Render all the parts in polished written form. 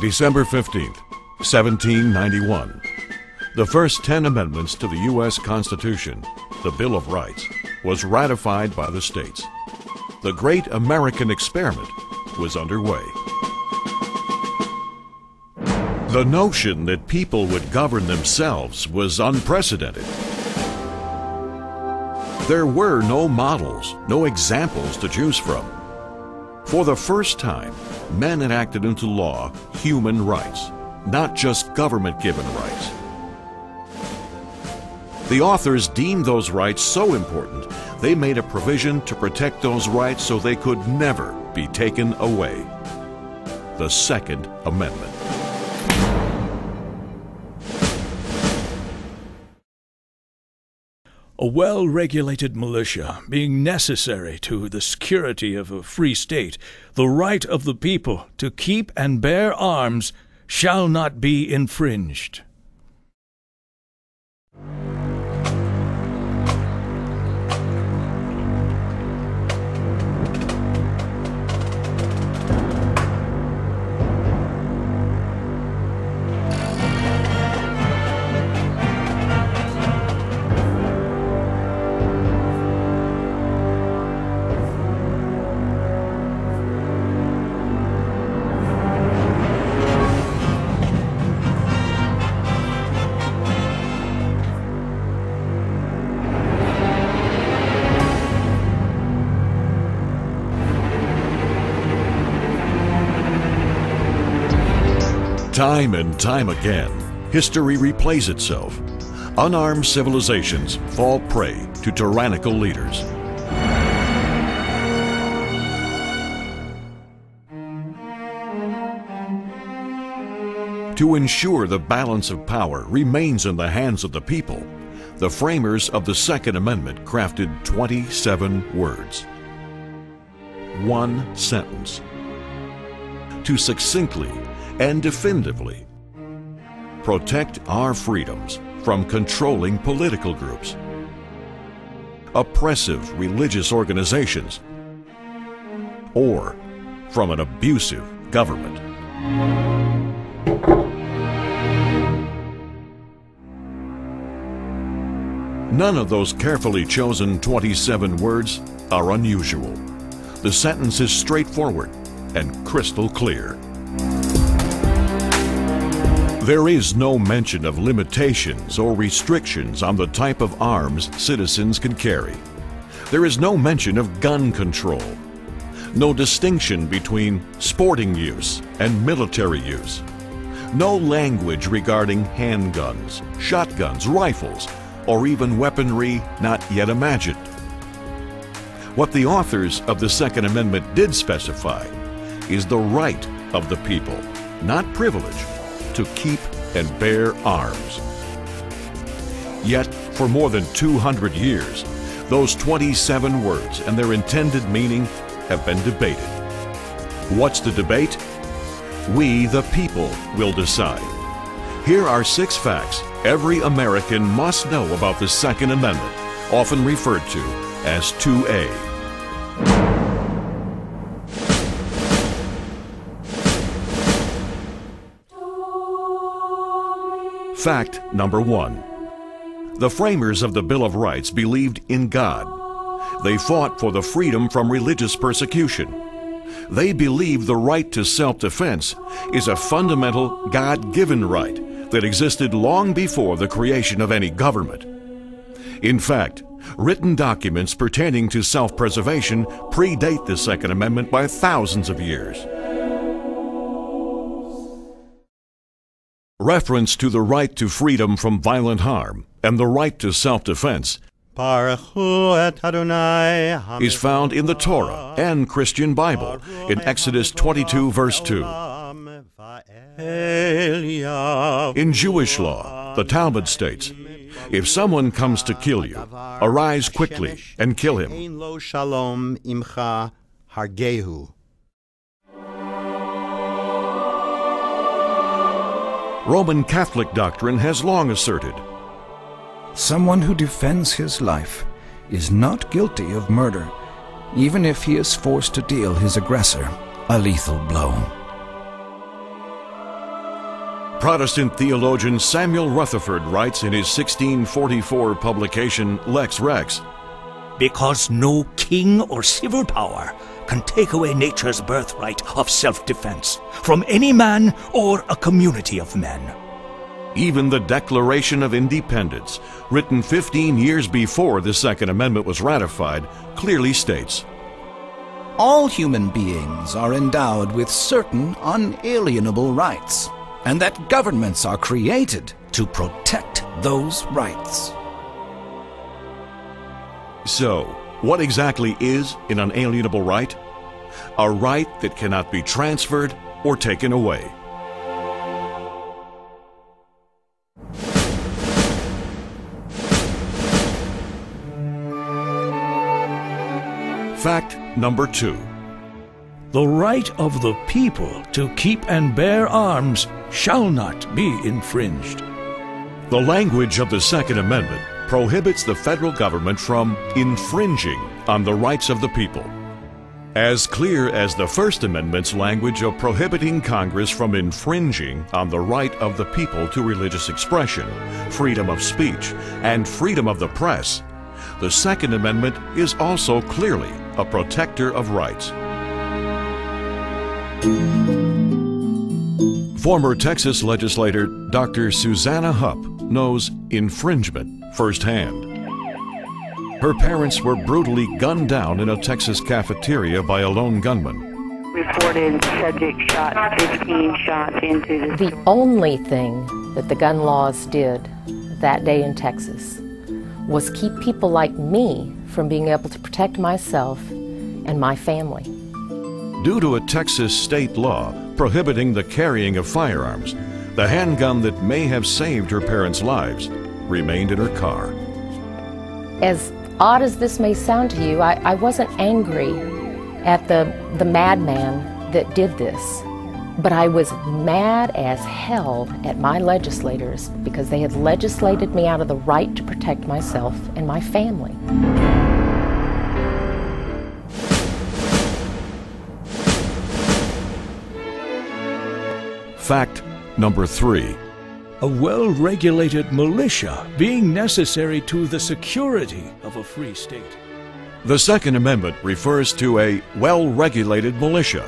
December 15th, 1791. The first 10 amendments to the U.S. Constitution, the Bill of Rights, was ratified by the states. The great American experiment was underway. The notion that people would govern themselves was unprecedented. There were no models, no examples to choose from. For the first time, men enacted into law human rights, not just government-given rights. The authors deemed those rights so important, they made a provision to protect those rights so they could never be taken away. The Second Amendment. A well-regulated militia being necessary to the security of a free state, the right of the people to keep and bear arms shall not be infringed. Time and time again, history replays itself. Unarmed civilizations fall prey to tyrannical leaders. To ensure the balance of power remains in the hands of the people, the framers of the Second Amendment crafted 27 words. One sentence. To succinctly and definitively protect our freedoms from controlling political groups, oppressive religious organizations, or from an abusive government. None of those carefully chosen 27 words are unusual. The sentence is straightforward and crystal clear. There is no mention of limitations or restrictions on the type of arms citizens can carry. There is no mention of gun control. No distinction between sporting use and military use. No language regarding handguns, shotguns, rifles, or even weaponry not yet imagined. What the authors of the Second Amendment did specify is the right of the people, not privilege, to keep and bear arms. Yet, for more than 200 years, those 27 words and their intended meaning have been debated. What's the debate? We, the people, will decide. Here are 6 facts every American must know about the Second Amendment, often referred to as 2A. Fact number 1. The framers of the Bill of Rights believed in God. They fought for the freedom from religious persecution. They believed the right to self-defense is a fundamental God-given right that existed long before the creation of any government. In fact, written documents pertaining to self-preservation predate the Second Amendment by thousands of years. Reference to the right to freedom from violent harm and the right to self-defense is found in the Torah and Christian Bible in Exodus 22, verse 2. In Jewish law, the Talmud states, if someone comes to kill you, arise quickly and kill him. Roman Catholic doctrine has long asserted, someone who defends his life is not guilty of murder, even if he is forced to deal his aggressor a lethal blow. Protestant theologian Samuel Rutherford writes in his 1644 publication Lex Rex, "Because no king or civil power can take away nature's birthright of self-defense from any man or a community of men." Even the Declaration of Independence, written 15 years before the Second Amendment was ratified, clearly states, All human beings are endowed with certain unalienable rights, and that governments are created to protect those rights. So, what exactly is an unalienable right? A right that cannot be transferred or taken away. Fact number 2. The right of the people to keep and bear arms shall not be infringed. The language of the Second Amendment prohibits the federal government from infringing on the rights of the people. As clear as the First Amendment's language of prohibiting Congress from infringing on the right of the people to religious expression, freedom of speech, and freedom of the press, the Second Amendment is also clearly a protector of rights. Former Texas legislator Dr. Susanna Hupp knows infringement firsthand. Her parents were brutally gunned down in a Texas cafeteria by a lone gunman. Reported subject shot 15 shots into The only thing that the gun laws did that day in Texas was keep people like me from being able to protect myself and my family. Due to a Texas state law prohibiting the carrying of firearms, the handgun that may have saved her parents' lives remained in her car. As odd as this may sound to you, I wasn't angry at the madman that did this, but I was mad as hell at my legislators because they had legislated me out of the right to protect myself and my family. Fact number 3. A well-regulated militia being necessary to the security of a free state. The Second Amendment refers to a well-regulated militia.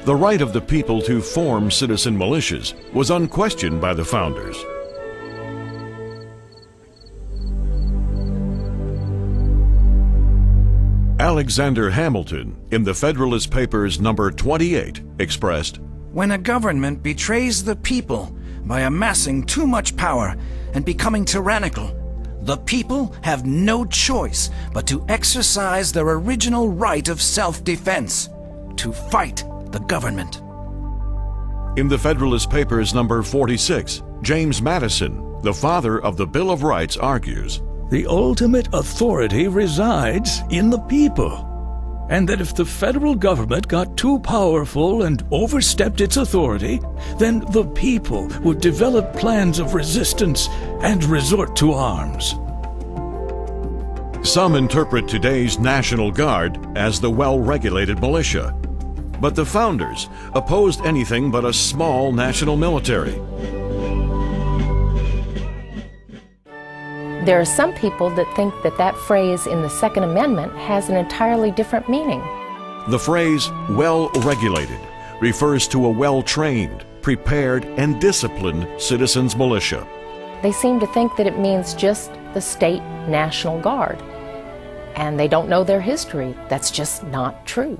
The right of the people to form citizen militias was unquestioned by the founders. Alexander Hamilton, in the Federalist Papers number 28, expressed, When a government betrays the people by amassing too much power and becoming tyrannical, the people have no choice but to exercise their original right of self-defense, to fight the government. In the Federalist Papers number 46, James Madison, the father of the Bill of Rights, argues, The ultimate authority resides in the people, and that if the federal government got too powerful and overstepped its authority, then the people would develop plans of resistance and resort to arms. Some interpret today's National Guard as the well-regulated militia, but the founders opposed anything but a small national military. There are some people that think that that phrase in the Second Amendment has an entirely different meaning. The phrase well-regulated refers to a well-trained, prepared, and disciplined citizens' militia. They seem to think that it means just the state National Guard, and they don't know their history. That's just not true.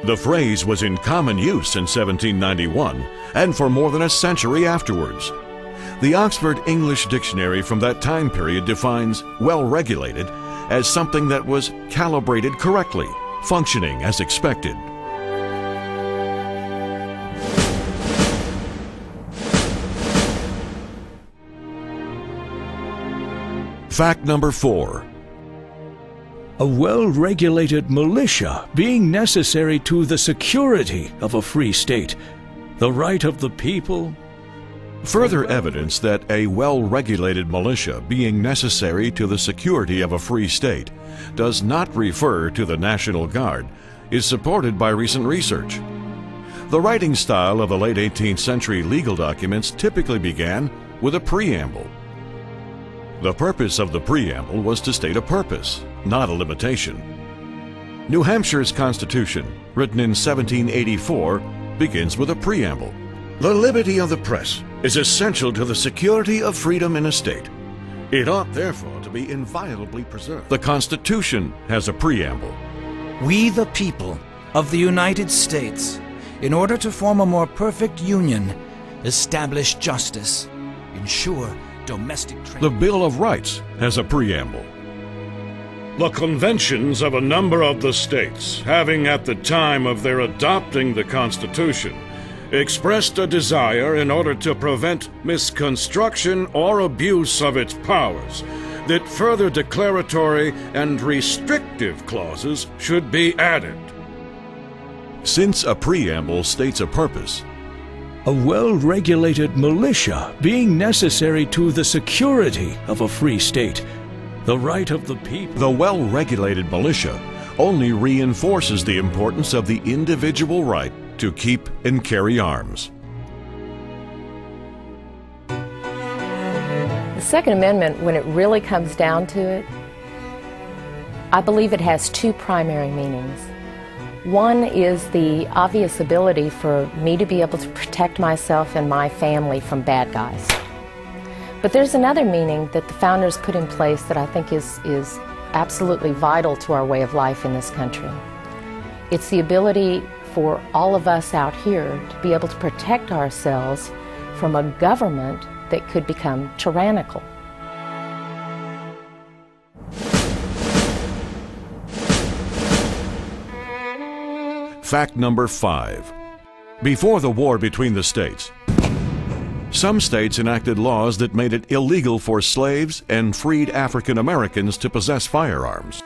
The phrase was in common use in 1791 and for more than a century afterwards. The Oxford English Dictionary from that time period defines well-regulated as something that was calibrated correctly, functioning as expected. Fact number 4. A well-regulated militia being necessary to the security of a free state, the right of the people. Further evidence that a well-regulated militia being necessary to the security of a free state does not refer to the National Guard is supported by recent research. The writing style of the late 18th century legal documents typically began with a preamble. The purpose of the preamble was to state a purpose, not a limitation. New Hampshire's Constitution, written in 1784, begins with a preamble. The liberty of the press is essential to the security of freedom in a state. It ought therefore to be inviolably preserved. The Constitution has a preamble. We the people of the United States, in order to form a more perfect union, establish justice, ensure domestic trade. The Bill of Rights has a preamble. The conventions of a number of the states, having at the time of their adopting the Constitution, expressed a desire in order to prevent misconstruction or abuse of its powers, that further declaratory and restrictive clauses should be added. Since a preamble states a purpose, a well-regulated militia being necessary to the security of a free state, the right of the people. The well-regulated militia only reinforces the importance of the individual right to keep and carry arms. The Second Amendment, when it really comes down to it, I believe it has two primary meanings. One is the obvious ability for me to be able to protect myself and my family from bad guys. But there's another meaning that the founders put in place that I think is absolutely vital to our way of life in this country. It's the ability for all of us out here to be able to protect ourselves from a government that could become tyrannical. Fact number 5. Before the war between the states, some states enacted laws that made it illegal for slaves and freed African Americans to possess firearms.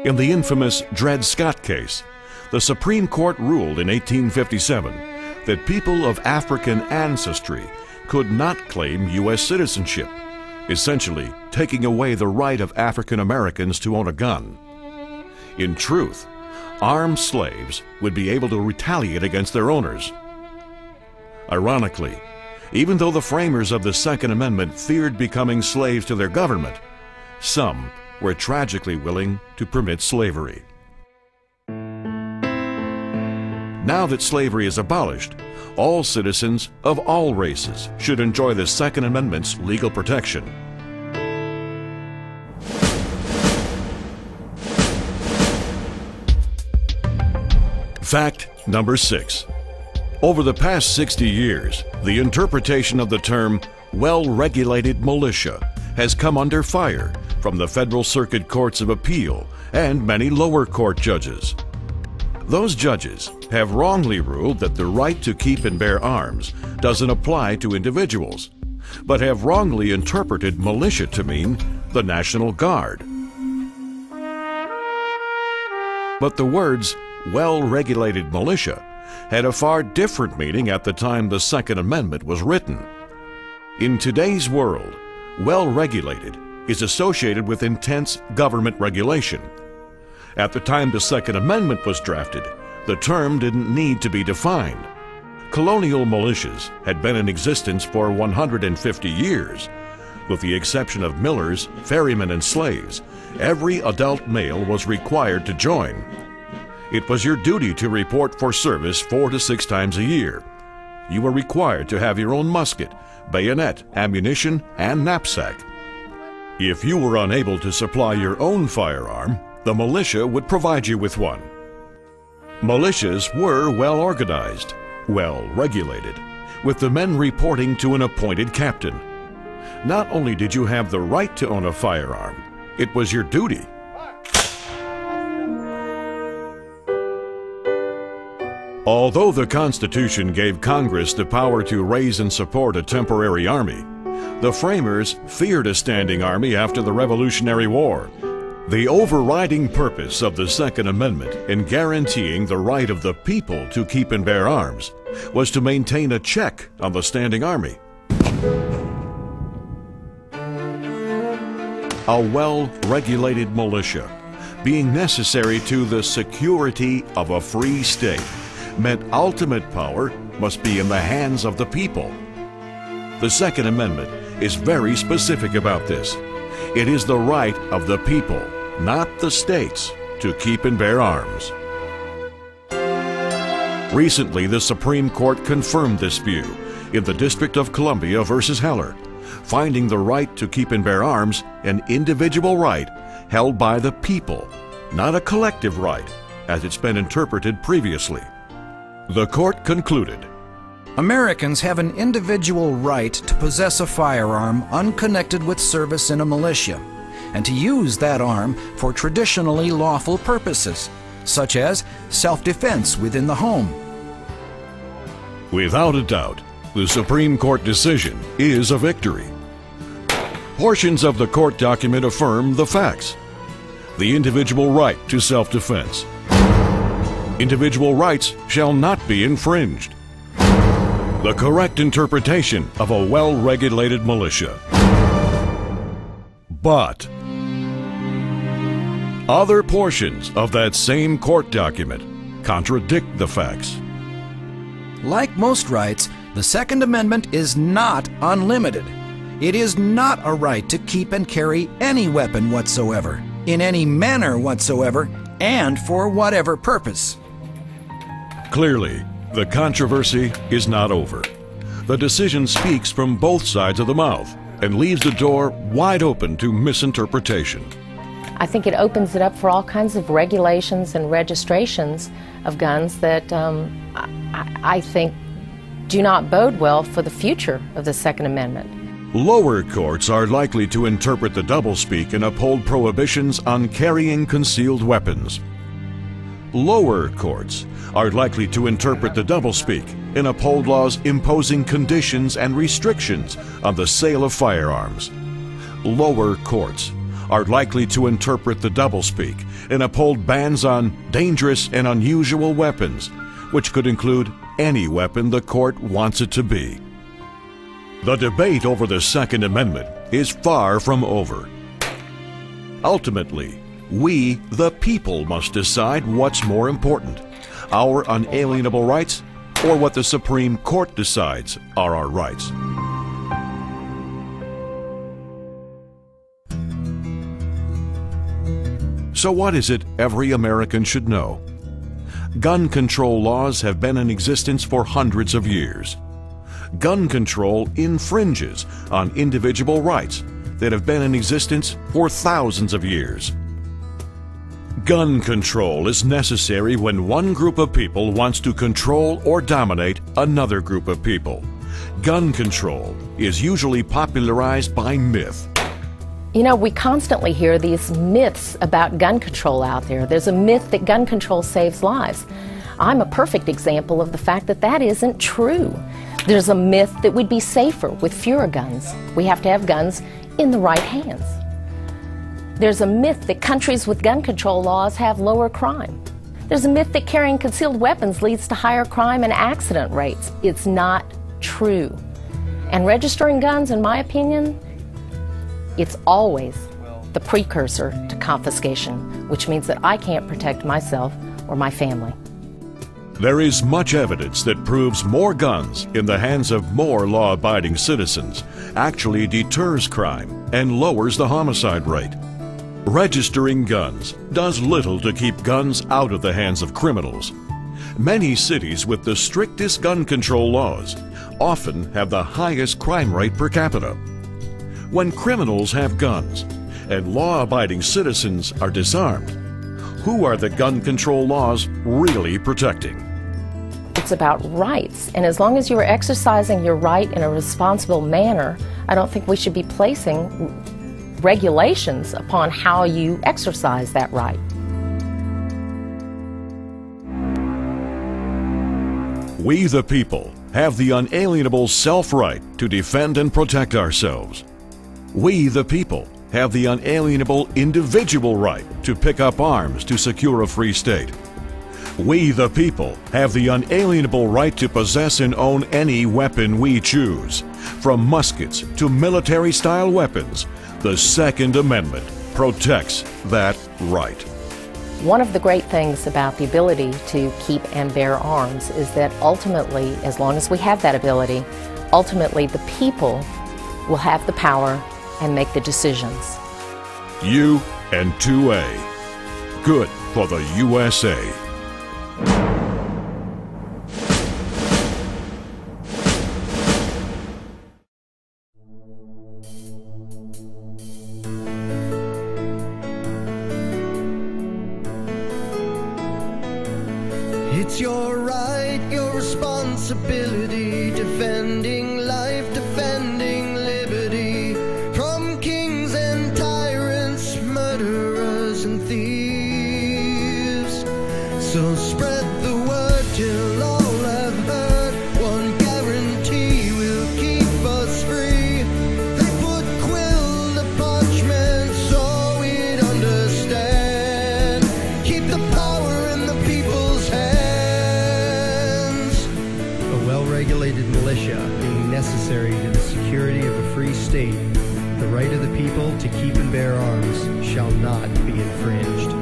In the infamous Dred Scott case, the Supreme Court ruled in 1857 that people of African ancestry could not claim U.S. citizenship, essentially taking away the right of African Americans to own a gun. In truth, armed slaves would be able to retaliate against their owners. Ironically, even though the framers of the Second Amendment feared becoming slaves to their government, some were tragically willing to permit slavery. Now that slavery is abolished, all citizens of all races should enjoy the Second Amendment's legal protection. Fact number 6. Over the past 60 years, the interpretation of the term well-regulated militia has come under fire from the Federal Circuit Courts of Appeal and many lower court judges. Those judges have wrongly ruled that the right to keep and bear arms doesn't apply to individuals, but have wrongly interpreted militia to mean the National Guard. But the words well-regulated militia had a far different meaning at the time the Second Amendment was written. In today's world, well-regulated is associated with intense government regulation. At the time the Second Amendment was drafted, the term didn't need to be defined. Colonial militias had been in existence for 150 years. With the exception of millers, ferrymen, and slaves, every adult male was required to join. It was your duty to report for service 4 to 6 times a year. You were required to have your own musket, bayonet, ammunition, and knapsack. If you were unable to supply your own firearm, the militia would provide you with one. Militias were well organized, well regulated, with the men reporting to an appointed captain. Not only did you have the right to own a firearm, it was your duty. Although the Constitution gave Congress the power to raise and support a temporary army, the framers feared a standing army after the Revolutionary War. The overriding purpose of the Second Amendment in guaranteeing the right of the people to keep and bear arms was to maintain a check on the standing army. A well-regulated militia, being necessary to the security of a free state, meant ultimate power must be in the hands of the people. The Second Amendment is very specific about this. It is the right of the people, not the states, to keep and bear arms. Recently, the Supreme Court confirmed this view in the District of Columbia versus Heller, finding the right to keep and bear arms an individual right held by the people, not a collective right, as it's been interpreted previously. The court concluded, Americans have an individual right to possess a firearm unconnected with service in a militia, and to use that arm for traditionally lawful purposes, such as self-defense within the home. Without a doubt, the Supreme Court decision is a victory. Portions of the court document affirm the facts. The individual right to self-defense. Individual rights shall not be infringed. The correct interpretation of a well-regulated militia. But other portions of that same court document contradict the facts. Like most rights, the Second Amendment is not unlimited. It is not a right to keep and carry any weapon whatsoever, in any manner whatsoever, and for whatever purpose. Clearly, the controversy is not over. The decision speaks from both sides of the mouth and leaves the door wide open to misinterpretation. I think it opens it up for all kinds of regulations and registrations of guns that I think do not bode well for the future of the Second Amendment. Lower courts are likely to interpret the doublespeak and uphold prohibitions on carrying concealed weapons. Lower courts are likely to interpret the doublespeak and uphold laws imposing conditions and restrictions on the sale of firearms. Lower courts are likely to interpret the doublespeak and uphold bans on dangerous and unusual weapons, which could include any weapon the court wants it to be. The debate over the Second Amendment is far from over. Ultimately, we, the people, must decide what's more important, our unalienable rights or what the Supreme Court decides are our rights. So what is it every American should know? Gun control laws have been in existence for hundreds of years. Gun control infringes on individual rights that have been in existence for thousands of years. Gun control is necessary when one group of people wants to control or dominate another group of people. Gun control is usually popularized by myth. You know, we constantly hear these myths about gun control out there. There's a myth that gun control saves lives. I'm a perfect example of the fact that that isn't true. There's a myth that we'd be safer with fewer guns. We have to have guns in the right hands. There's a myth that countries with gun control laws have lower crime. There's a myth that carrying concealed weapons leads to higher crime and accident rates. It's not true. And registering guns, in my opinion, it's always the precursor to confiscation, which means that I can't protect myself or my family. There is much evidence that proves more guns in the hands of more law-abiding citizens actually deters crime and lowers the homicide rate. Registering guns does little to keep guns out of the hands of criminals. Many cities with the strictest gun control laws often have the highest crime rate per capita. When criminals have guns and law-abiding citizens are disarmed, who are the gun control laws really protecting? It's about rights, and as long as you are exercising your right in a responsible manner, I don't think we should be placing regulations upon how you exercise that right. We, the people, have the unalienable self-right to defend and protect ourselves. We, the people, have the unalienable individual right to pick up arms to secure a free state. We, the people, have the unalienable right to possess and own any weapon we choose. From muskets to military-style weapons, the Second Amendment protects that right. One of the great things about the ability to keep and bear arms is that ultimately, as long as we have that ability, ultimately the people will have the power and make the decisions. U and 2A. Good for the USA. It's your right, your responsibility, defending life, defending liberty, from kings and tyrants, murderers and thieves. So spread the word till all have heard, one guarantee will keep us free. They put quill to parchment so we'd understand. Keep the power in the people's hands. Well-regulated militia being necessary to the security of a free state, the right of the people to keep and bear arms shall not be infringed.